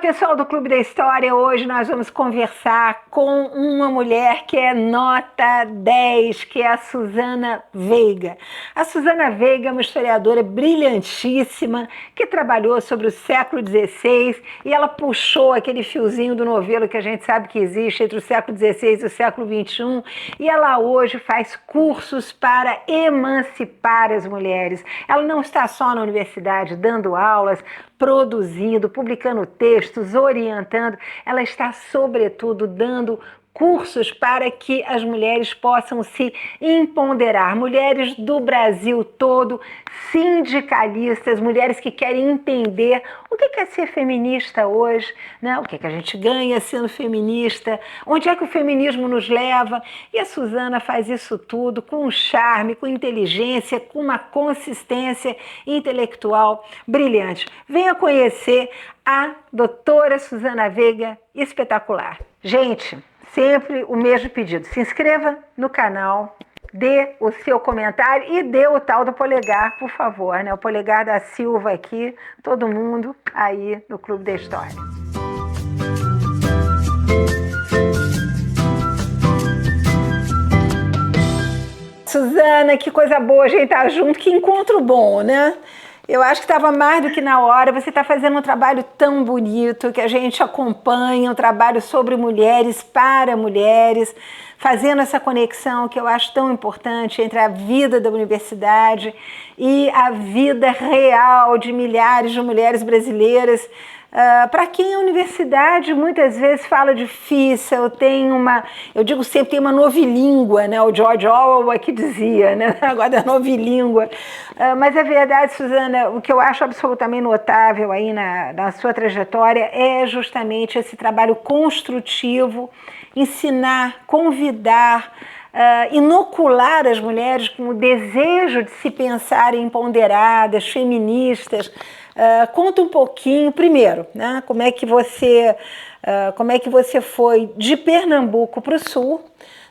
pessoal do Clube da História, hoje nós vamos conversar com uma mulher que é nota 10, que é a Susana Veiga. A Susana Veiga é uma historiadora brilhantíssima que trabalhou sobre o século XVI e ela puxou aquele fiozinho do novelo que a gente sabe que existe entre o século XVI e o século XXI, e ela hoje faz cursos para emancipar as mulheres. Ela não está só na universidade dando aulas, produzindo, publicando textos, orientando, ela está, sobretudo, dando cursos para que as mulheres possam se empoderar, mulheres do Brasil todo, sindicalistas, mulheres que querem entender o que é ser feminista hoje, né? O que a gente ganha sendo feminista, onde é que o feminismo nos leva, e a Susana faz isso tudo com um charme, com inteligência, com uma consistência intelectual brilhante. Venha conhecer a doutora Susana Veiga, espetacular. Gente, sempre o mesmo pedido, se inscreva no canal, dê o seu comentário e dê o tal do polegar, por favor, né? O polegar da Silva aqui, todo mundo aí no Clube da História. Susana, que coisa boa a gente estar junto, que encontro bom, né? Eu acho que estava mais do que na hora. Você está fazendo um trabalho tão bonito que a gente acompanha, um trabalho sobre mulheres, para mulheres, fazendo essa conexão que eu acho tão importante entre a vida da universidade e a vida real de milhares de mulheres brasileiras. Para quem a universidade muitas vezes fala difícil, eu digo sempre, tem uma novilíngua, né? O George Orwell aqui dizia, né? Agora da novilíngua. Mas a verdade, Susana, o que eu acho absolutamente notável aí na sua trajetória é justamente esse trabalho construtivo, ensinar, convidar, inocular as mulheres com o desejo de se pensarem empoderadas, feministas. Conta um pouquinho, primeiro, né, como é que você foi de Pernambuco para o Sul,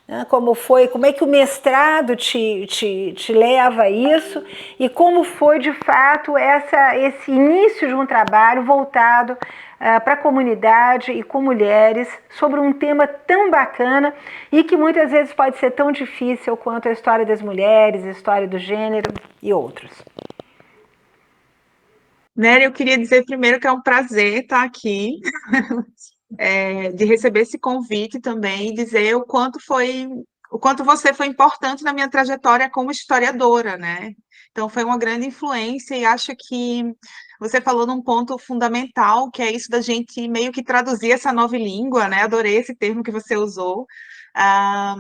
né, como é que o mestrado te leva a isso e como foi, de fato, esse início de um trabalho voltado para a comunidade e com mulheres sobre um tema tão bacana e que muitas vezes pode ser tão difícil quanto a história das mulheres, a história do gênero e outros. Nery, eu queria dizer primeiro que é um prazer estar aqui, de receber esse convite também, e dizer o quanto você foi importante na minha trajetória como historiadora, né? Então, foi uma grande influência e acho que você falou num ponto fundamental, que é isso da gente meio que traduzir essa nova língua, né? Adorei esse termo que você usou, ah,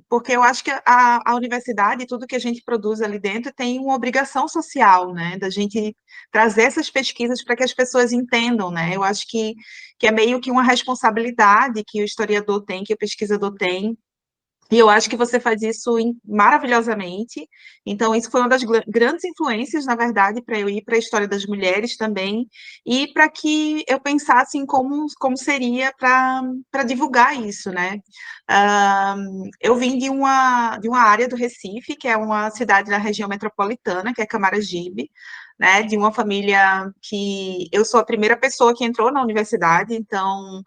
porque eu acho que a universidade, tudo que a gente produz ali dentro, tem uma obrigação social, né? Da gente trazer essas pesquisas para que as pessoas entendam, né? Eu acho que é meio que uma responsabilidade que o historiador tem, que o pesquisador tem, e eu acho que você faz isso maravilhosamente. Então, isso foi uma das grandes influências, na verdade, para eu ir para a história das mulheres também, e para que eu pensasse em como seria para divulgar isso, né? Eu vim de uma área do Recife, que é uma cidade na região metropolitana, que é Camaragibe, né? De uma família que eu sou a primeira pessoa que entrou na universidade, então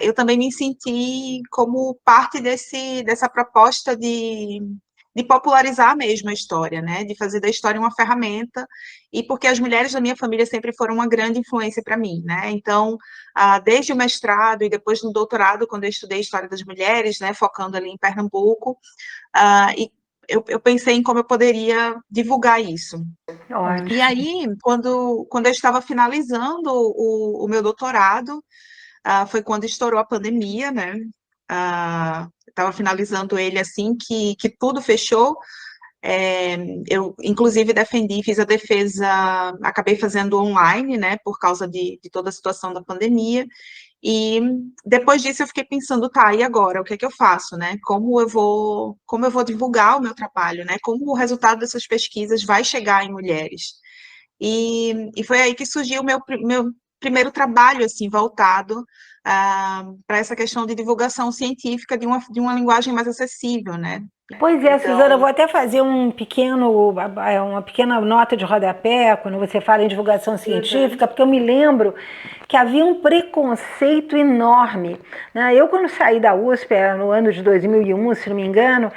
eu também me senti como parte dessa proposta de popularizar mesmo a história, né? De fazer da história uma ferramenta, e porque as mulheres da minha família sempre foram uma grande influência para mim, né? Então, desde o mestrado e depois no doutorado, quando eu estudei História das Mulheres, né? Focando ali em Pernambuco, e eu pensei em como eu poderia divulgar isso. E Ótimo. aí, quando eu estava finalizando o meu doutorado, foi quando estourou a pandemia, né? Estava finalizando ele assim que tudo fechou. Eu, inclusive, fiz a defesa, acabei fazendo online, né? Por causa de toda a situação da pandemia. E depois disso eu fiquei pensando, tá, e agora? O que é que eu faço, né? Como eu vou divulgar o meu trabalho, né? Como o resultado dessas pesquisas vai chegar em mulheres? E foi aí que surgiu o meu primeiro trabalho, assim, voltado para essa questão de divulgação científica de uma linguagem mais acessível, né? Pois é, Suzana, eu Então, vou até fazer uma pequena nota de rodapé quando você fala em divulgação uhum, científica, porque eu me lembro que havia um preconceito enorme, né? Eu, quando saí da USP, no ano de 2001, se não me engano,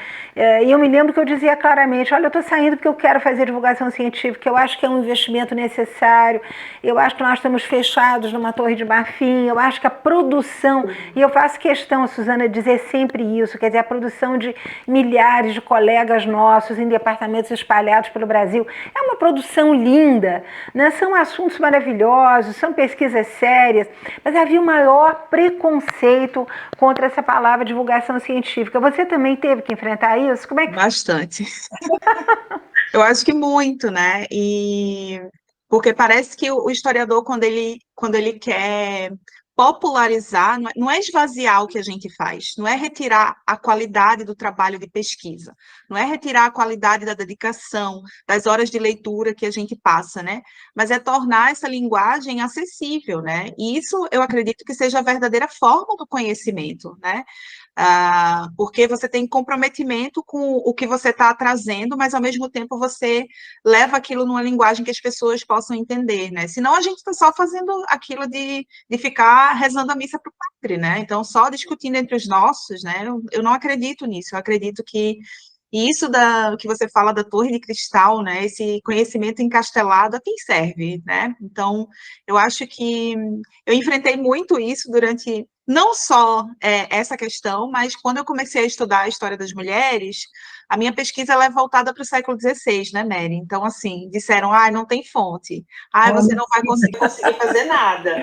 eu me lembro que eu dizia claramente, olha, eu estou saindo porque eu quero fazer divulgação científica, eu acho que é um investimento necessário, eu acho que nós estamos fechados numa torre de marfim, eu acho que a produção, e eu faço questão, Suzana, de dizer sempre isso, quer dizer, a produção de milhares de colegas nossos em departamentos espalhados pelo Brasil, é uma produção linda, né? São assuntos maravilhosos, são pesquisas sérias, mas havia o maior preconceito contra essa palavra divulgação científica. Você também teve que enfrentar isso? Como é que bastante. Eu acho que muito, né? E porque parece que o historiador, quando ele quer popularizar, não é esvaziar o que a gente faz, não é retirar a qualidade do trabalho de pesquisa, não é retirar a qualidade da dedicação, das horas de leitura que a gente passa, né? Mas é tornar essa linguagem acessível, né? E isso eu acredito que seja a verdadeira forma do conhecimento, né? Porque você tem comprometimento com o que você está trazendo, mas ao mesmo tempo você leva aquilo numa linguagem que as pessoas possam entender, né? Senão a gente está só fazendo aquilo de ficar rezando a missa para o padre, né? Então, só discutindo entre os nossos, né? Eu não acredito nisso, eu acredito que e isso que você fala da torre de cristal, né? Esse conhecimento encastelado, a quem serve, né? Então, eu acho que eu enfrentei muito isso durante não só essa questão, mas quando eu comecei a estudar a história das mulheres, a minha pesquisa ela é voltada para o século XVI, né, Mary? Então, assim, disseram, não tem fonte, você não vai conseguir fazer nada.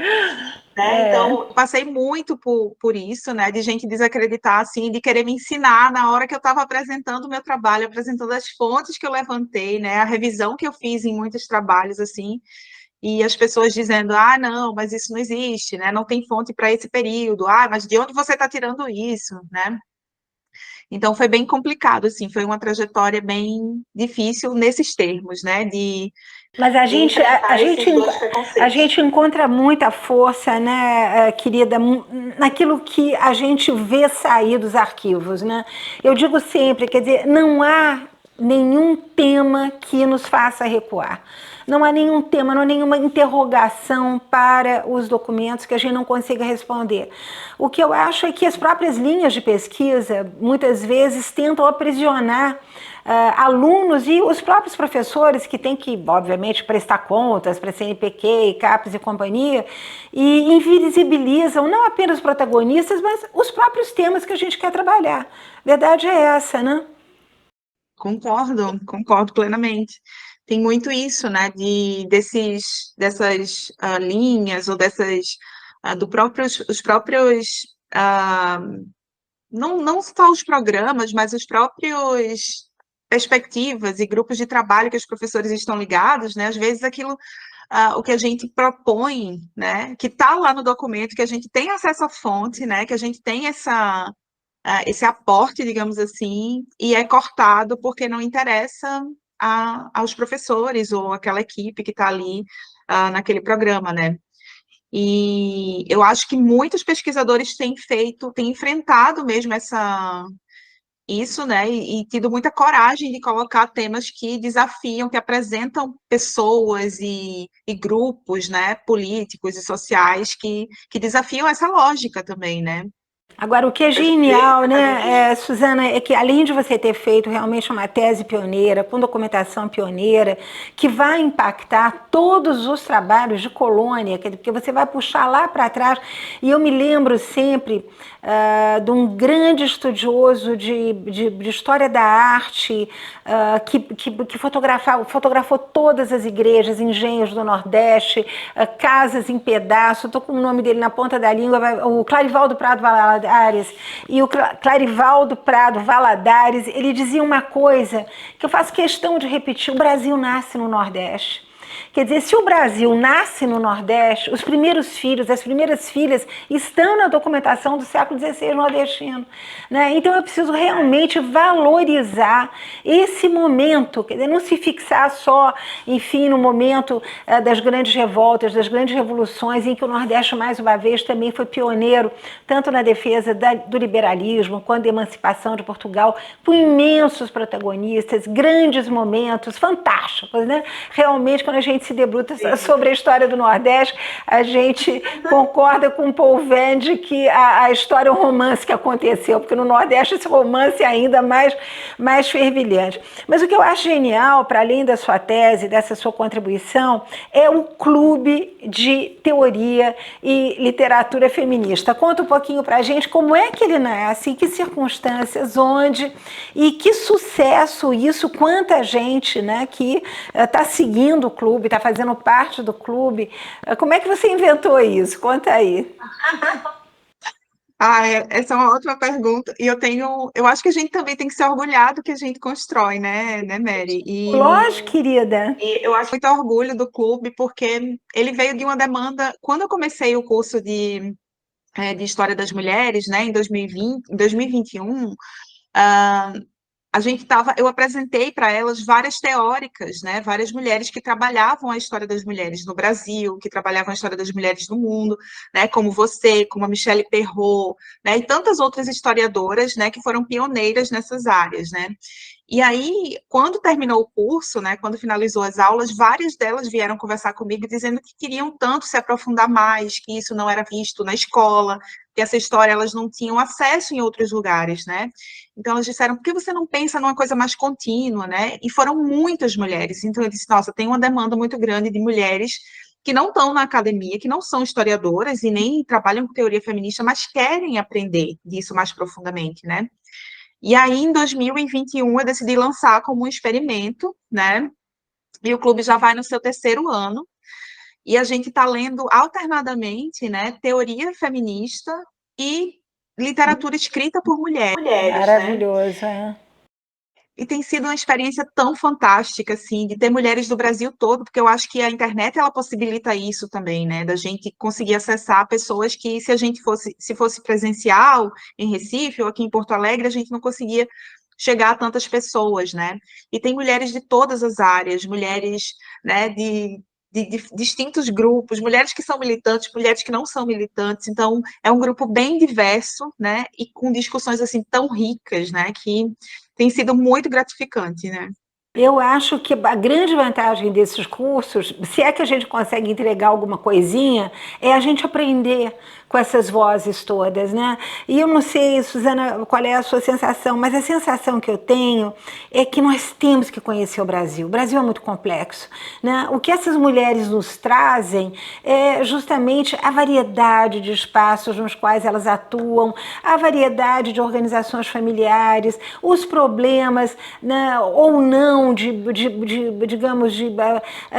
Né? é, Então, passei muito por isso, né, de gente desacreditar, assim, de querer me ensinar na hora que eu estava apresentando o meu trabalho, apresentando as fontes que eu levantei, né, a revisão que eu fiz em muitos trabalhos, assim, e as pessoas dizendo, não, mas isso não existe, né, não tem fonte para esse período, mas de onde você está tirando isso, né? Então, foi bem complicado, assim, foi uma trajetória bem difícil nesses termos, né, mas a de gente, a enfrentar gente, esses dois a preconceitos. gente encontra muita força, né, querida, naquilo que a gente vê sair dos arquivos, né? Eu digo sempre, quer dizer, não há nenhum tema que nos faça recuar. Não há nenhum tema, não há nenhuma interrogação para os documentos que a gente não consiga responder. O que eu acho é que as próprias linhas de pesquisa, muitas vezes, tentam aprisionar alunos e os próprios professores que têm que, obviamente, prestar contas para CNPq, CAPES e companhia, e invisibilizam não apenas os protagonistas, mas os próprios temas que a gente quer trabalhar. Verdade é essa, né? Concordo plenamente. Tem muito isso, né, dessas linhas ou dessas, os próprios, ah, não só os programas, mas os próprios perspectivas e grupos de trabalho que os professores estão ligados, né, às vezes aquilo, o que a gente propõe, né, que está lá no documento, que a gente tem acesso à fonte, né, que a gente tem esse aporte, digamos assim, e é cortado porque não interessa aos professores ou aquela equipe que está ali naquele programa, né? E eu acho que muitos pesquisadores têm enfrentado mesmo isso, né? E tido muita coragem de colocar temas que desafiam, que apresentam pessoas e grupos, né, políticos e sociais que desafiam essa lógica também, né? Agora, o que é genial, né, Suzana, é que além de você ter feito realmente uma tese pioneira, com documentação pioneira, que vai impactar todos os trabalhos de colônia, porque você vai puxar lá para trás, e eu me lembro sempre de um grande estudioso de história da arte, que fotografou todas as igrejas, engenhos do Nordeste, casas em pedaço, estou com o nome dele na ponta da língua, o Clarivaldo Prado Valadares, e o Clarivaldo Prado Valadares, ele dizia uma coisa que eu faço questão de repetir: o Brasil nasce no Nordeste. Quer dizer, se o Brasil nasce no Nordeste, os primeiros filhos, as primeiras filhas estão na documentação do século XVI nordestino, né? Então eu preciso realmente valorizar esse momento, quer dizer, não se fixar só, enfim, no momento das grandes revoltas, das grandes revoluções, em que o Nordeste, mais uma vez, também foi pioneiro, tanto na defesa do liberalismo, quanto da emancipação de Portugal, com imensos protagonistas, grandes momentos, fantásticos, né? Realmente, quando a gente se debruça sobre a história do Nordeste, a gente concorda com o Paul Vende que a história é um romance que aconteceu, porque no Nordeste esse romance é ainda mais fervilhante. Mas o que eu acho genial, para além da sua tese, dessa sua contribuição, é o clube de teoria e literatura feminista. Conta um pouquinho para a gente como é que ele nasce, em que circunstâncias, onde, e que sucesso isso, quanta gente, né, que está seguindo o clube, está fazendo parte do clube. Como é que você inventou isso? Conta aí. Essa é uma ótima pergunta. E eu acho que a gente também tem que se orgulhar do que a gente constrói, né, Mary? Lógico, querida. E eu acho muito orgulho do clube, porque ele veio de uma demanda. Quando eu comecei o curso de História das Mulheres, né, em 2020, em 2021, eu apresentei para elas várias teóricas, né, várias mulheres que trabalhavam a história das mulheres no Brasil, que trabalhavam a história das mulheres no mundo, né, como você, como a Michelle Perrot, né, e tantas outras historiadoras, né, que foram pioneiras nessas áreas, né. E aí, quando terminou o curso, né, quando finalizou as aulas, várias delas vieram conversar comigo dizendo que queriam tanto se aprofundar mais, que isso não era visto na escola, que essa história elas não tinham acesso em outros lugares, né? Então elas disseram, por que você não pensa numa coisa mais contínua, né? E foram muitas mulheres. Então eu disse, nossa, tem uma demanda muito grande de mulheres que não estão na academia, que não são historiadoras e nem trabalham com teoria feminista, mas querem aprender disso mais profundamente, né? E aí, em 2021, eu decidi lançar como um experimento, né? E o clube já vai no seu terceiro ano, e a gente está lendo alternadamente, né, teoria feminista e literatura escrita por mulheres, né? Maravilhoso, é. E tem sido uma experiência tão fantástica, assim, de ter mulheres do Brasil todo, porque eu acho que a internet, ela possibilita isso também, né, da gente conseguir acessar pessoas que, se fosse presencial, em Recife ou aqui em Porto Alegre, a gente não conseguia chegar a tantas pessoas, né, e tem mulheres de todas as áreas, mulheres, né, de distintos grupos, mulheres que são militantes, mulheres que não são militantes, então é um grupo bem diverso, né, e com discussões, assim, tão ricas, né, que tem sido muito gratificante, né? Eu acho que a grande vantagem desses cursos, se é que a gente consegue entregar alguma coisinha, é a gente aprender com essas vozes todas, né? E eu não sei, Suzana, qual é a sua sensação, mas a sensação que eu tenho é que nós temos que conhecer o Brasil. O Brasil é muito complexo, né? O que essas mulheres nos trazem é justamente a variedade de espaços nos quais elas atuam, a variedade de organizações familiares, os problemas, né, ou não, digamos,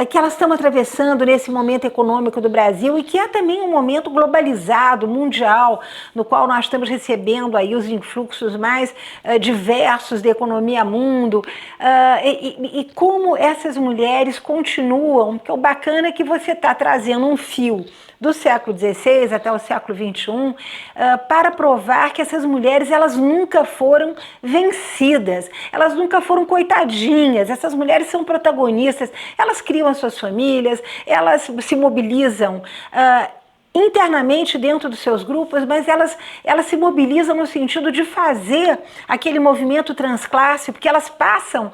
que elas estão atravessando nesse momento econômico do Brasil e que é também um momento globalizado, mundial, no qual nós estamos recebendo aí os influxos mais diversos da economia mundo, e como essas mulheres continuam, que é o bacana é que você está trazendo um fio do século XVI até o século XXI, para provar que essas mulheres elas nunca foram vencidas, elas nunca foram coitadinhas, essas mulheres são protagonistas, elas criam as suas famílias, elas se mobilizam internamente dentro dos seus grupos, mas elas se mobilizam no sentido de fazer aquele movimento transclasse, porque elas passam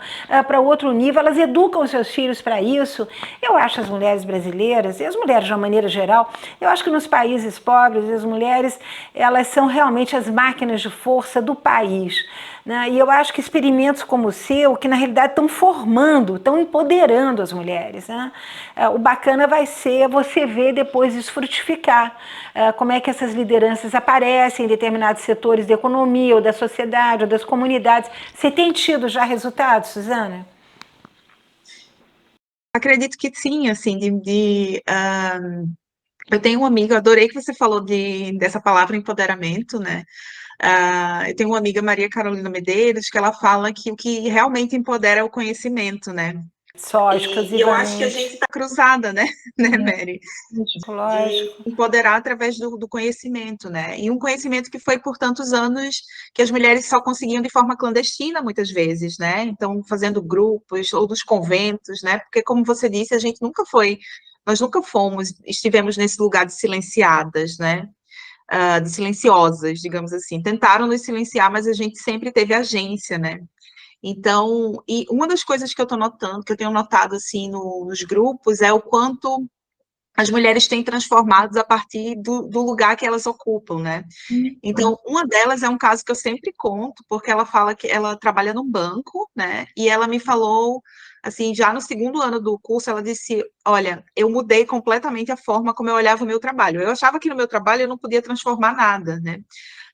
para outro nível, elas educam os seus filhos para isso. Eu acho as mulheres brasileiras, e as mulheres de uma maneira geral, eu acho que nos países pobres, as mulheres, elas são realmente as máquinas de força do país, né? E eu acho que experimentos como o seu, que na realidade estão formando, estão empoderando as mulheres, né? O bacana vai ser você ver depois isso frutificar, como é que essas lideranças aparecem em determinados setores da economia, ou da sociedade, ou das comunidades. Você tem tido já resultados, Suzana? Acredito que sim, assim, eu tenho uma amiga, adorei que você falou dessa palavra empoderamento, né? Eu tenho uma amiga, Maria Carolina Medeiros, que ela fala que o que realmente empodera é o conhecimento, né? Só E eu acho que a gente exclusivamente. está cruzada, né, né, Mary? De Lógico. empoderar através do conhecimento, né? E um conhecimento que foi por tantos anos que as mulheres só conseguiam de forma clandestina, muitas vezes, né? Então, fazendo grupos ou dos conventos, né? Porque, como você disse, a gente nunca foi, nós nunca fomos, estivemos nesse lugar de silenciadas, né? De silenciosas, digamos assim. Tentaram nos silenciar, mas a gente sempre teve agência, né? Então, e uma das coisas que eu estou notando, que eu tenho notado assim nos grupos, é o quanto as mulheres têm transformados a partir do lugar que elas ocupam, né? Então, uma delas é um caso que eu sempre conto, porque ela fala que ela trabalha num banco, né? E ela me falou, assim, já no segundo ano do curso, ela disse: Olha, eu mudei completamente a forma como eu olhava o meu trabalho. Eu achava que no meu trabalho eu não podia transformar nada, né?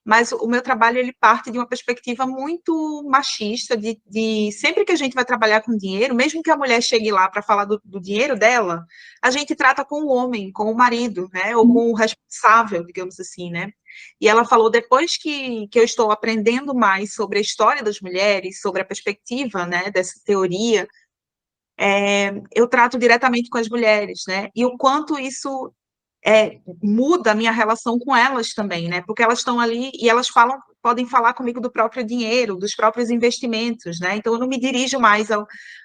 Mas o meu trabalho ele parte de uma perspectiva muito machista, de sempre que a gente vai trabalhar com dinheiro, mesmo que a mulher chegue lá para falar do dinheiro dela, a gente trata com o homem, com o marido, né, ou com o responsável, digamos assim, né. E ela falou, depois que eu estou aprendendo mais sobre a história das mulheres, sobre a perspectiva, né, dessa teoria, eu trato diretamente com as mulheres, né, e o quanto isso muda a minha relação com elas também, né? Porque elas estão ali e elas falam, podem falar comigo do próprio dinheiro, dos próprios investimentos, né? Então eu não me dirijo mais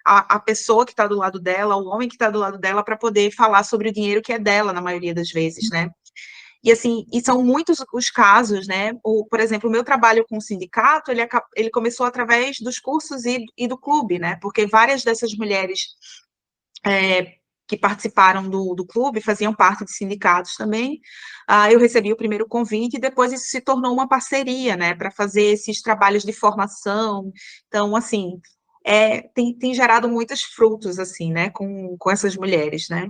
à pessoa que está do lado dela, ao homem que está do lado dela, para poder falar sobre o dinheiro que é dela, na maioria das vezes, né? E assim, e são muitos os casos, né? Por exemplo, o meu trabalho com o sindicato, ele começou através dos cursos e do clube, né? Porque várias dessas mulheres que participaram do clube, faziam parte de sindicatos também, eu recebi o primeiro convite e depois isso se tornou uma parceria, né, para fazer esses trabalhos de formação. Então, assim, tem gerado muitos frutos, assim, né, com essas mulheres, né.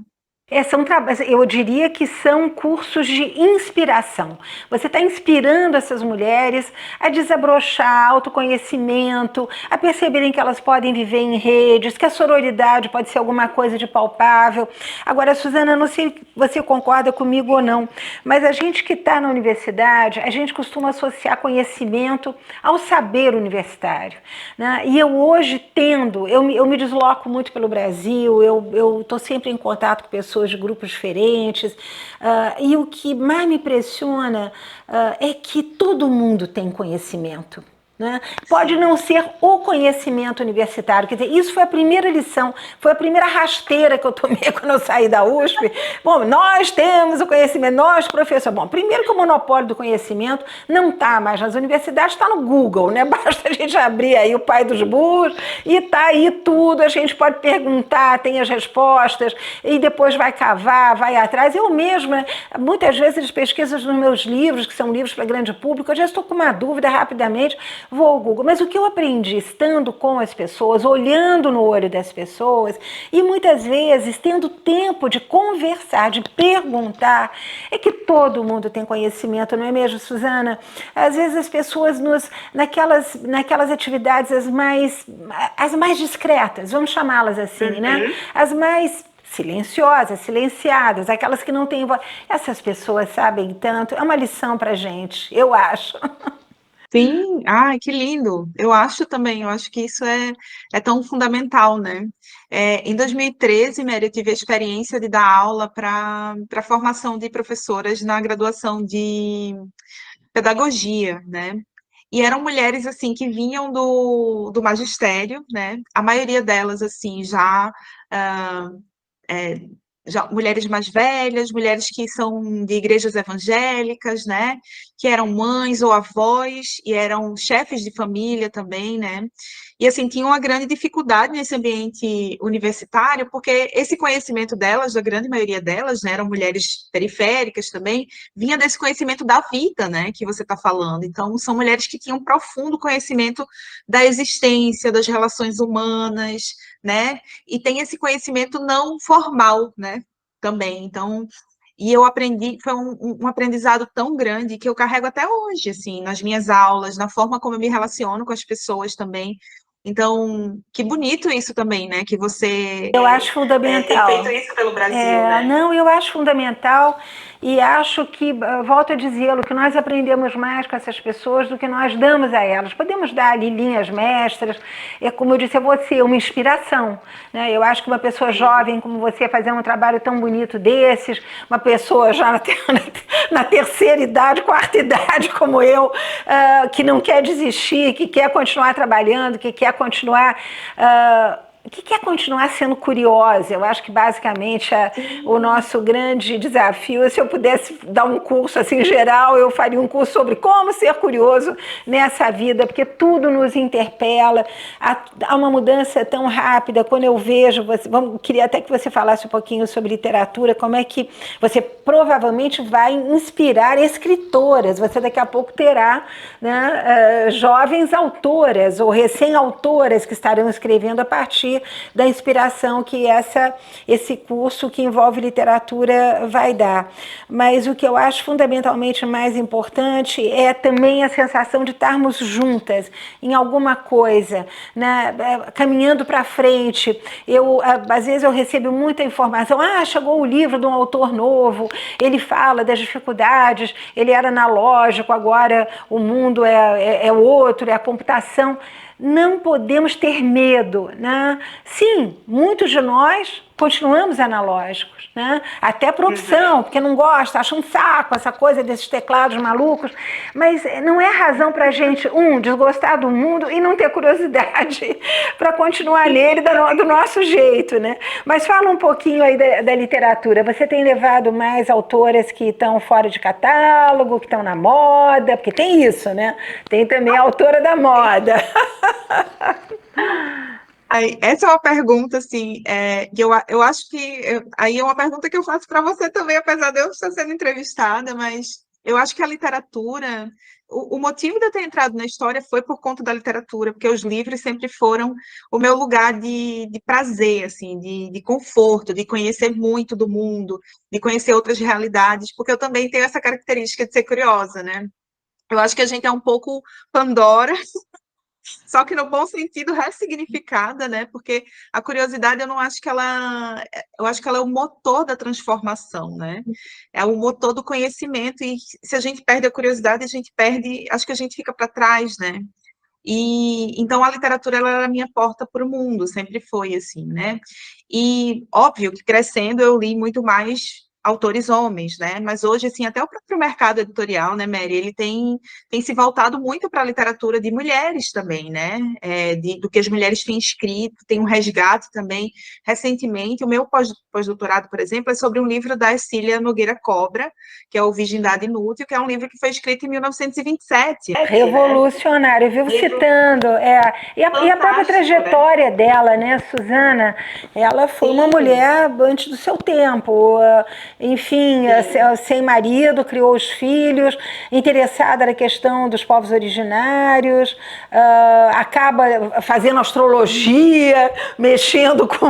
Eu diria que são cursos de inspiração. Você está inspirando essas mulheres a desabrochar autoconhecimento, a perceberem que elas podem viver em redes, que a sororidade pode ser alguma coisa de palpável. Agora, Suzana, não sei se você concorda comigo ou não, mas a gente que está na universidade, a gente costuma associar conhecimento ao saber universitário, né? E eu hoje eu me desloco muito pelo Brasil, eu estou sempre em contato com pessoas de grupos diferentes, e o que mais me impressiona é que todo mundo tem conhecimento. Né? Pode não ser o conhecimento universitário, quer dizer, isso foi a primeira lição, foi a primeira rasteira que eu tomei quando eu saí da USP. Bom, nós temos o conhecimento, nós, professor. Bom, primeiro que o monopólio do conhecimento não está mais nas universidades, está no Google, né? Basta a gente abrir aí o pai dos burros e está aí tudo, a gente pode perguntar, tem as respostas, e depois vai cavar, vai atrás. Eu mesma, muitas vezes, as pesquisas nos meus livros, que são livros para grande público, eu já estou com uma dúvida rapidamente, vou ao Google. Mas o que eu aprendi estando com as pessoas, olhando no olho das pessoas e muitas vezes tendo tempo de conversar, de perguntar, é que todo mundo tem conhecimento, não é mesmo, Suzana? Às vezes as pessoas naquelas atividades as mais discretas, vamos chamá-las assim, né? As mais silenciosas, silenciadas, aquelas que não têm voz. Essas pessoas sabem tanto, é uma lição pra gente, eu acho. Sim, ai, que lindo. Eu acho também, eu acho que isso é tão fundamental, né? Em 2013, Mary, eu tive a experiência de dar aula para formação de professoras na graduação de pedagogia, né? E eram mulheres, assim, que vinham do magistério, né? A maioria delas, assim, ah, é, já mulheres mais velhas, mulheres que são de igrejas evangélicas, né, que eram mães ou avós e eram chefes de família também, né, e assim, tinham uma grande dificuldade nesse ambiente universitário, porque esse conhecimento delas, da grande maioria delas, né, eram mulheres periféricas também, vinha desse conhecimento da vida, né, que você está falando. Então, são mulheres que tinham um profundo conhecimento da existência, das relações humanas, né, e tem esse conhecimento não formal, né, também. Então, e eu aprendi, foi um aprendizado tão grande que eu carrego até hoje, assim, nas minhas aulas, na forma como eu me relaciono com as pessoas também. Então, que bonito isso também, né, que você Eu acho tem feito fundamental. isso pelo Brasil, né? Não, eu acho fundamental e acho que, volto a dizê-lo, que nós aprendemos mais com essas pessoas do que nós damos a elas. Podemos dar ali linhas mestras, é como eu disse a você, uma inspiração, né? Eu acho que uma pessoa jovem como você fazer um trabalho tão bonito desses, uma pessoa já na terceira idade, quarta idade como eu, que não quer desistir, que quer continuar trabalhando, que quer continuar... que quer continuar sendo curiosa. Eu acho que basicamente o nosso grande desafio, se eu pudesse dar um curso assim geral, eu faria um curso sobre como ser curioso nessa vida, porque tudo nos interpela, há uma mudança tão rápida. Quando eu vejo, queria até que você falasse um pouquinho sobre literatura, como é que você provavelmente vai inspirar escritoras, você daqui a pouco terá, né, jovens autoras ou recém-autoras que estarão escrevendo a partir da inspiração que esse curso que envolve literatura vai dar. Mas o que eu acho fundamentalmente mais importante é também a sensação de estarmos juntas em alguma coisa, né? Caminhando para frente. Às vezes eu recebo muita informação, chegou o livro de um autor novo, ele fala das dificuldades, ele era analógico, agora o mundo é outro, é a computação. Não podemos ter medo, né? Sim, muitos de nós continuamos analógicos, né? Até por opção, porque não gosta, acha um saco essa coisa desses teclados malucos, mas não é razão para a gente, desgostar do mundo e não ter curiosidade para continuar nele do nosso jeito, né? Mas fala um pouquinho aí da literatura. Você tem levado mais autoras que estão fora de catálogo, que estão na moda, porque tem isso, né? Tem também a autora da moda. Aí, essa é uma pergunta, assim, que eu acho que... aí é uma pergunta que eu faço para você também, apesar de eu estar sendo entrevistada, mas eu acho que a literatura... O motivo de eu ter entrado na história foi por conta da literatura, porque os livros sempre foram o meu lugar de prazer, assim, de conforto, de conhecer muito do mundo, de conhecer outras realidades, porque eu também tenho essa característica de ser curiosa, né? Eu acho que a gente é um pouco Pandora, só que no bom sentido ressignificada, né? Porque a curiosidade eu não acho que eu acho que ela é o motor da transformação, né? É o motor do conhecimento e se a gente perde a curiosidade, a gente perde, acho que a gente fica para trás, né? E então a literatura ela era a minha porta para o mundo, sempre foi assim, né? E óbvio que crescendo eu li muito mais autores homens, né? Mas hoje assim até o próprio mercado editorial, né, Mary, ele tem se voltado muito para a literatura de mulheres também, né? Do que as mulheres têm escrito, tem um resgate também. Recentemente, o meu pós-doutorado, por exemplo, é sobre um livro da Ercília Nogueira Cobra, que é o Virgindade Inútil, que é um livro que foi escrito em 1927. Revolucionário, eu vivo citando. E a própria trajetória dela, né, Suzana? Ela foi uma mulher antes do seu tempo. Enfim, sem marido, criou os filhos, interessada na questão dos povos originários, acaba fazendo astrologia, mexendo com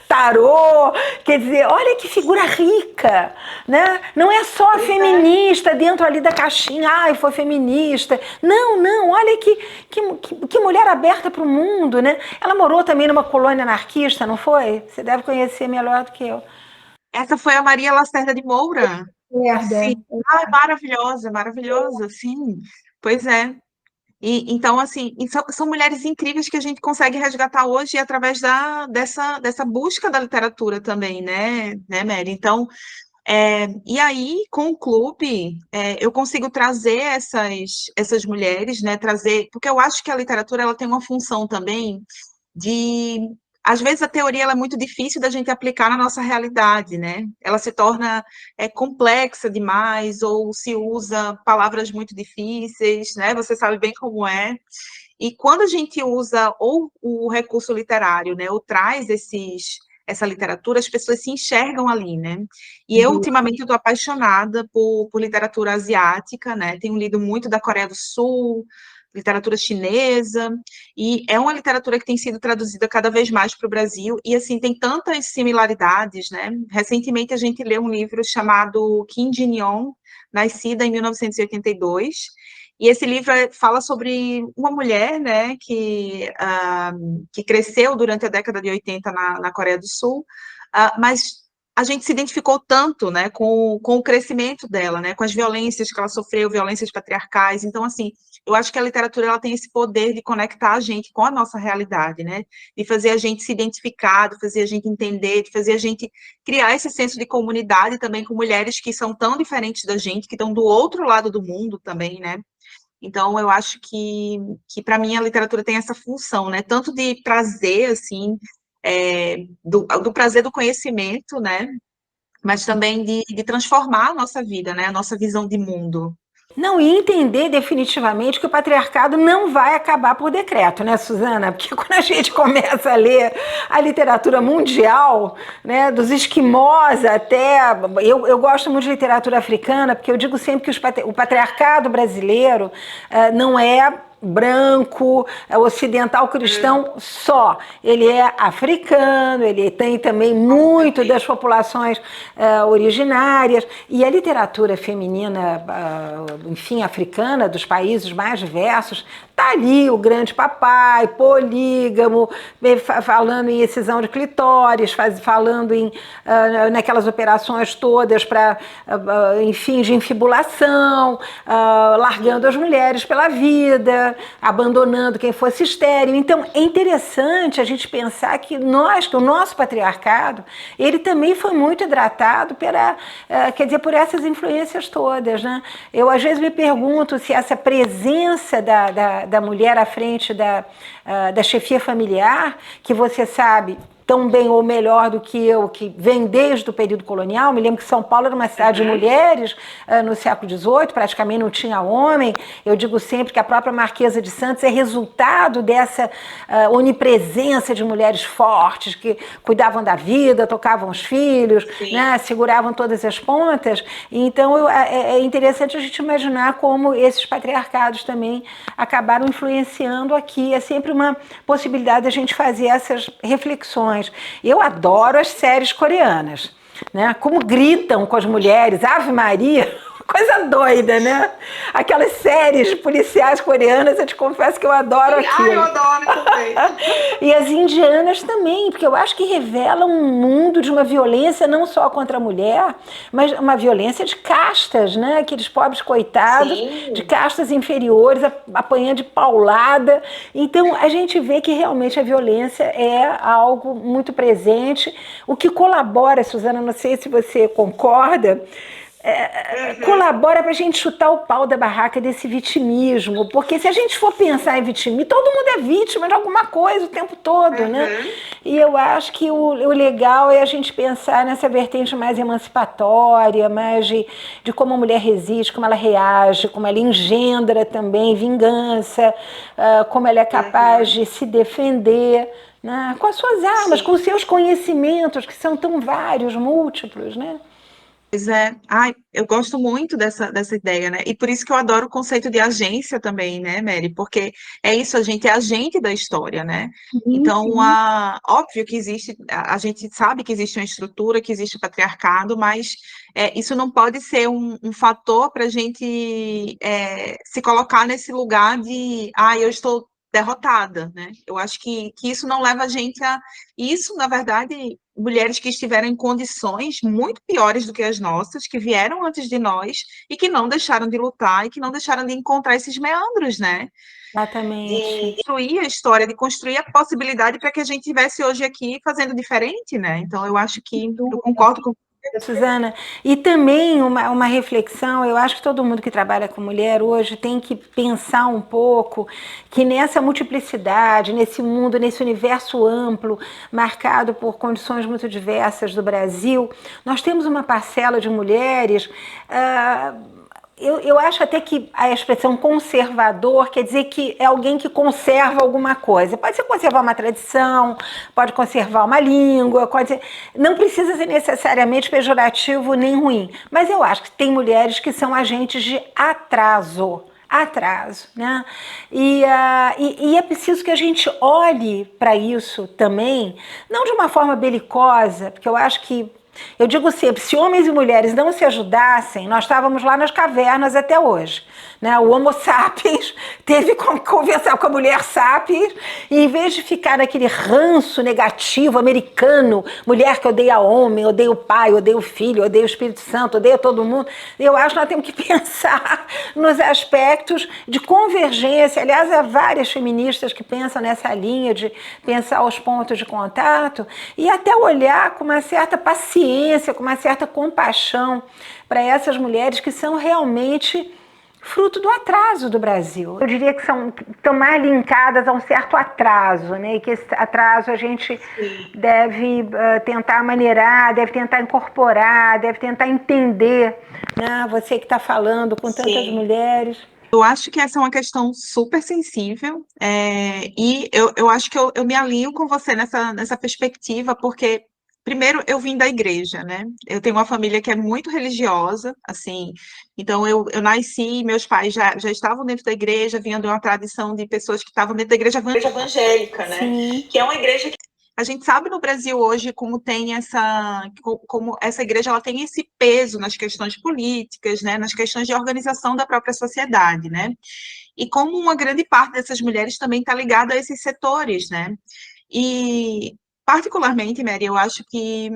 tarô. Quer dizer, olha que figura rica, né? Não é só feminista dentro ali da caixinha, foi feminista. Não, olha que mulher aberta para o mundo, né? Ela morou também numa colônia anarquista, não foi? Você deve conhecer melhor do que eu. Essa foi a Maria Lacerda de Moura? Merda. Sim. Maravilhosa, maravilhosa, sim. Pois é. Então, assim, são mulheres incríveis que a gente consegue resgatar hoje através dessa busca da literatura também, né, Mary? Então, e aí, com o clube, eu consigo trazer essas mulheres, né, porque eu acho que a literatura ela tem uma função também de... Às vezes a teoria ela é muito difícil da gente aplicar na nossa realidade, né? Ela se torna complexa demais, ou se usa palavras muito difíceis, né? Você sabe bem como é. E quando a gente usa ou o recurso literário, né, ou traz essa literatura, as pessoas se enxergam ali, né? E eu, ultimamente, estou apaixonada por literatura asiática, né? Tenho lido muito da Coreia do Sul, literatura chinesa, e é uma literatura que tem sido traduzida cada vez mais para o Brasil, e, assim, tem tantas similaridades, né? Recentemente, a gente leu um livro chamado Kim Jin-yong, nascida em 1982, e esse livro fala sobre uma mulher, né, que cresceu durante a década de 80 na Coreia do Sul, mas a gente se identificou tanto, né, com o crescimento dela, né, com as violências que ela sofreu, violências patriarcais. Então, assim, eu acho que a literatura ela tem esse poder de conectar a gente com a nossa realidade, né, de fazer a gente se identificar, de fazer a gente entender, de fazer a gente criar esse senso de comunidade também com mulheres que são tão diferentes da gente, que estão do outro lado do mundo também, né. Então, eu acho que para mim a literatura tem essa função, né, tanto de prazer, assim, do prazer do conhecimento, né, mas também de transformar a nossa vida, né, a nossa visão de mundo. Não, e entender definitivamente que o patriarcado não vai acabar por decreto, né, Suzana? Porque quando a gente começa a ler a literatura mundial, né, dos esquimós até... Eu gosto muito de literatura africana, porque eu digo sempre que o patriarcado brasileiro não é branco, ocidental cristão só. Ele é africano, ele tem também muito das populações originárias, e a literatura feminina, enfim, africana, dos países mais diversos, tá ali o grande papai, polígamo, falando em excisão de clitóris, falando em naquelas operações todas para, enfim, de infibulação, largando as mulheres pela vida, abandonando quem fosse estéril. Então, é interessante a gente pensar que o nosso patriarcado, ele também foi muito hidratado por essas influências todas, né? Eu, às vezes, me pergunto se essa presença da mulher à frente da chefia familiar, que você sabe tão bem ou melhor do que eu, que vem desde o período colonial. Me lembro que São Paulo era uma cidade de mulheres no século XVIII, praticamente não tinha homem. Eu digo sempre que a própria Marquesa de Santos é resultado dessa onipresença de mulheres fortes, que cuidavam da vida, tocavam os filhos, né, seguravam todas as pontas. Então, é interessante a gente imaginar como esses patriarcados também acabaram influenciando aqui. É sempre uma possibilidade de a gente fazer essas reflexões. Eu adoro as séries coreanas, né? Como gritam com as mulheres, Ave Maria, coisa doida, né? Aquelas séries policiais coreanas, eu te confesso que eu adoro aquilo. Eu adoro também. E as indianas também, porque eu acho que revelam um mundo de uma violência não só contra a mulher, mas uma violência de castas, né? Aqueles pobres coitados, sim, de castas inferiores, apanhando de paulada. Então, a gente vê que realmente a violência é algo muito presente, o que colabora, Suzana, não sei se você concorda, colabora para a gente chutar o pau da barraca desse vitimismo, porque se a gente for pensar em vitimismo, todo mundo é vítima de alguma coisa o tempo todo, né? E eu acho que o legal é a gente pensar nessa vertente mais emancipatória, mais de como a mulher resiste, como ela reage, como ela engendra também vingança, como ela é capaz de se defender, né? Com as suas armas, com os seus conhecimentos, que são tão vários, múltiplos, né? Pois é. Ai, eu gosto muito dessa ideia, né? E por isso que eu adoro o conceito de agência também, né, Mary? Porque é isso, a gente é agente da história, né? Então, óbvio que existe, a gente sabe que existe uma estrutura, que existe o patriarcado, mas isso não pode ser um fator para a gente se colocar nesse lugar de, eu estou derrotada, né? Eu acho que isso não leva a gente a... Isso, na verdade, mulheres que estiveram em condições muito piores do que as nossas, que vieram antes de nós e que não deixaram de lutar e que não deixaram de encontrar esses meandros, né? Exatamente. De construir a história, de construir a possibilidade para que a gente estivesse hoje aqui fazendo diferente, né? Então, eu acho que eu concordo com Suzana, e também uma reflexão, eu acho que todo mundo que trabalha com mulher hoje tem que pensar um pouco que nessa multiplicidade, nesse mundo, nesse universo amplo, marcado por condições muito diversas do Brasil, nós temos uma parcela de mulheres... Eu acho até que a expressão conservador quer dizer que é alguém que conserva alguma coisa. Pode ser conservar uma tradição, pode conservar uma língua, não precisa ser necessariamente pejorativo nem ruim. Mas eu acho que tem mulheres que são agentes de atraso, né? E é preciso que a gente olhe para isso também, não de uma forma belicosa, porque eu acho que Eu digo sempre, se homens e mulheres não se ajudassem, nós estávamos lá nas cavernas até hoje. Né? O Homo sapiens teve que conversar com a mulher sapiens, e em vez de ficar naquele ranço negativo americano, mulher que odeia homem, odeia o pai, odeia o filho, odeia o Espírito Santo, odeia todo mundo, eu acho que nós temos que pensar nos aspectos de convergência. Aliás, há várias feministas que pensam nessa linha de pensar os pontos de contato e até olhar com uma certa paciência, com uma certa compaixão para essas mulheres que são realmente fruto do atraso do Brasil. Eu diria que estão mais linkadas a um certo atraso, né? E que esse atraso a gente deve tentar maneirar, deve tentar incorporar, deve tentar entender, né? Você que está falando com tantas mulheres. Eu acho que essa é uma questão super sensível, e eu acho que eu me alinho com você nessa perspectiva, porque, primeiro, eu vim da igreja, né? Eu tenho uma família que é muito religiosa, assim, então eu nasci, meus pais já estavam dentro da igreja, vinham de uma tradição de pessoas que estavam dentro da igreja evangélica, né? Sim. Que é uma igreja que a gente sabe no Brasil hoje como essa igreja ela tem esse peso nas questões políticas, né, nas questões de organização da própria sociedade, né, e como uma grande parte dessas mulheres também está ligada a esses setores, né, e particularmente, Mary, eu acho que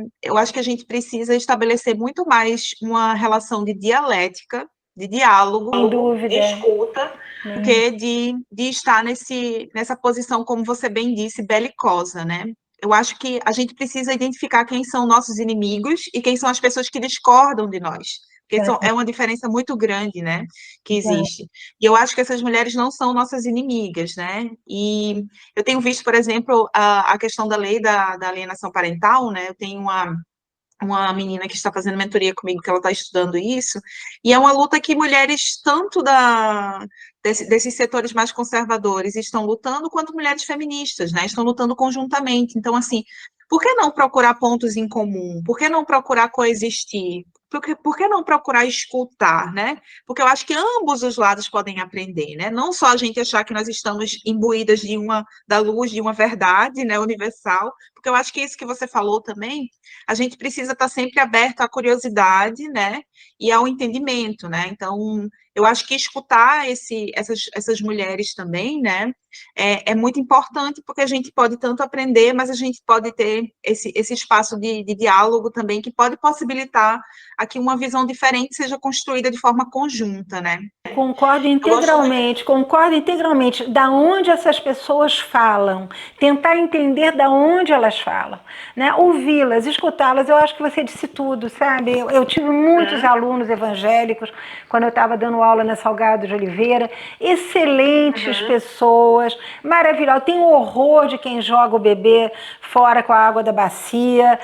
a gente precisa estabelecer muito mais uma relação de dialética, de diálogo, Sem dúvida. escuta, do que de estar nessa posição, como você bem disse, belicosa, né? Eu acho que a gente precisa identificar quem são nossos inimigos e quem são as pessoas que discordam de nós. Porque é uma diferença muito grande, né, que existe. E eu acho que essas mulheres não são nossas inimigas, né? E eu tenho visto, por exemplo, a questão da lei da alienação parental, né? Eu tenho uma menina que está fazendo mentoria comigo, que ela está estudando isso, e é uma luta que mulheres, tanto desses setores mais conservadores, estão lutando, quanto mulheres feministas, né? Estão lutando conjuntamente. Então, assim, por que não procurar pontos em comum? Por que não procurar coexistir? Por que não procurar escutar, né? Porque eu acho que ambos os lados podem aprender, né? Não só a gente achar que nós estamos imbuídas da luz de uma verdade, né, universal, porque eu acho que isso que você falou também, a gente precisa estar sempre aberto à curiosidade, né, e ao entendimento, né? Então, eu acho que escutar essas mulheres também, né, é muito importante, porque a gente pode tanto aprender, mas a gente pode ter esse espaço de diálogo também, que pode possibilitar aqui uma visão diferente seja construída de forma conjunta, né? Concordo integralmente, concordo integralmente. Da onde essas pessoas falam, tentar entender da onde elas falam, né? Ouvi-las, escutá-las. Eu acho que você disse tudo, sabe? Eu tive muitos alunos evangélicos quando eu estava dando aula na Salgado de Oliveira, excelentes pessoas, maravilhosas. Tenho horror de quem joga o bebê fora com a água da bacia.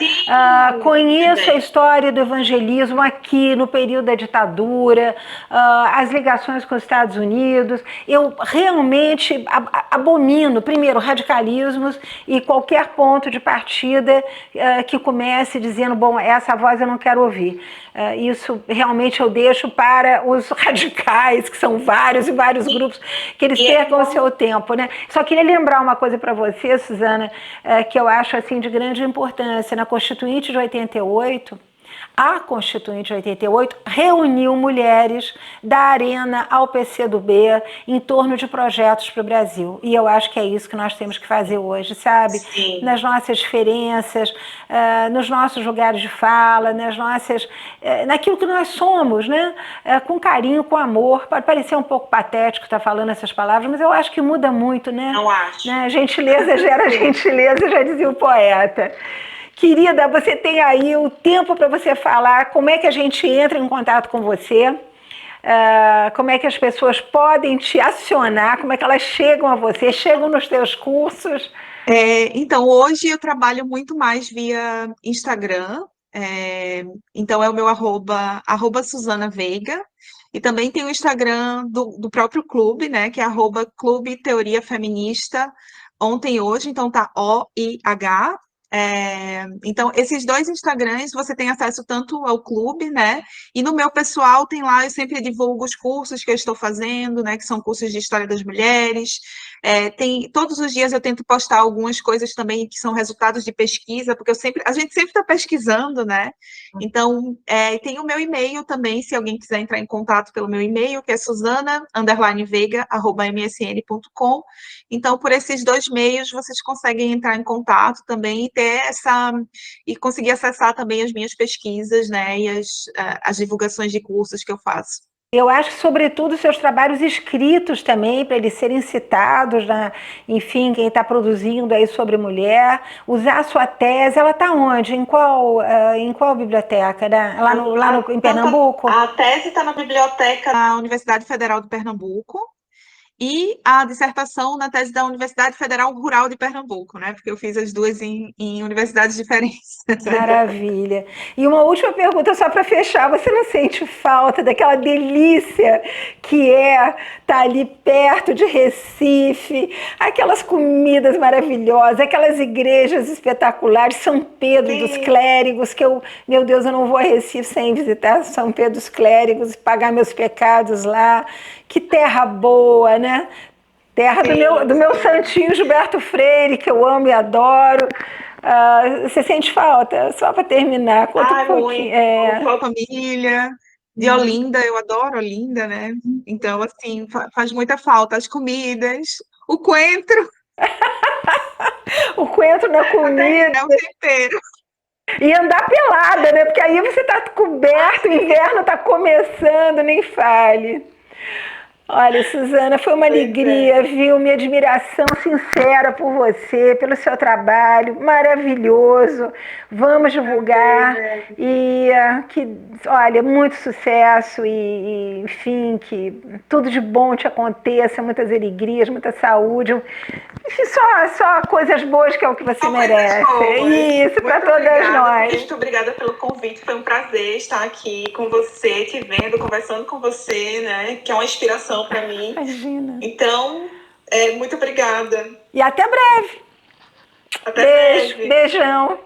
Conheço a história do evangelismo aqui no período da ditadura, as ligações com os Estados Unidos. Eu realmente abomino, primeiro, radicalismos e qualquer ponto de partida que comece dizendo, bom, essa voz eu não quero ouvir. Isso realmente eu deixo para os radicais, que são vários e vários grupos, que eles percam o seu tempo, né? Só queria lembrar uma coisa para você, Suzana, que eu acho assim de grande importância. Na Constituinte de 88, a Constituinte de 88 reuniu mulheres da Arena ao PCdoB em torno de projetos para o Brasil. E eu acho que é isso que nós temos que fazer hoje, sabe? Sim. Nas nossas diferenças, nos nossos lugares de fala, naquilo que nós somos, né? Com carinho, com amor. Pode parecer um pouco patético estar falando essas palavras, mas eu acho que muda muito, né? Não acho. Né? Gentileza gera gentileza, já dizia o poeta. Querida, você tem aí o tempo para você falar como é que a gente entra em contato com você, como é que as pessoas podem te acionar, como é que elas chegam a você, chegam nos teus cursos. Então, hoje eu trabalho muito mais via Instagram, então é o meu arroba Suzana Veiga, e também tem o Instagram do próprio clube, né, que é @Clube Teoria Feminista, ontem e hoje, então tá OIH, Então, esses dois Instagrams você tem acesso tanto ao clube, né? E no meu pessoal tem lá, eu sempre divulgo os cursos que eu estou fazendo, né? Que são cursos de História das Mulheres. Todos os dias eu tento postar algumas coisas também que são resultados de pesquisa, porque a gente sempre está pesquisando, né? Então, tem o meu e-mail também, se alguém quiser entrar em contato pelo meu e-mail, que é susana_veiga@msn.com. Então, por esses dois meios, vocês conseguem entrar em contato também e conseguir acessar também as minhas pesquisas, né, e as divulgações de cursos que eu faço. Eu acho que, sobretudo, seus trabalhos escritos também, para eles serem citados, enfim, quem está produzindo aí sobre mulher, usar a sua tese, ela está onde? Em qual biblioteca? Né? Em Pernambuco? A tese está na biblioteca da Universidade Federal de Pernambuco, e a dissertação na tese da Universidade Federal Rural de Pernambuco, né? Porque eu fiz as duas em universidades diferentes. Maravilha. E uma última pergunta só para fechar. Você não sente falta daquela delícia que é estar ali perto de Recife, aquelas comidas maravilhosas, aquelas igrejas espetaculares, São Pedro dos Clérigos, meu Deus, eu não vou a Recife sem visitar São Pedro dos Clérigos, pagar meus pecados lá. Que terra boa, né? Terra do meu santinho Gilberto Freire, que eu amo e adoro. Você sente falta? Só para terminar, conta um pouquinho. Sua família, de Olinda, eu adoro Olinda, né? Então, assim, faz muita falta as comidas, o coentro. O coentro na comida. É o tempero. E andar pelada, né? Porque aí você está coberto, o inverno está começando, nem fale. Olha, Susana, foi uma alegria, viu? Minha admiração sincera por você, pelo seu trabalho maravilhoso. Vamos divulgar olha, muito sucesso enfim, que tudo de bom te aconteça, muitas alegrias, muita saúde. Enfim, só coisas boas que é o que você merece. Isso, para todas nós. Muito obrigada pelo convite, foi um prazer estar aqui com você, te vendo, conversando com você, né? Que é uma inspiração para mim. Imagina. Então, muito obrigada. E até breve. Até breve. Beijão.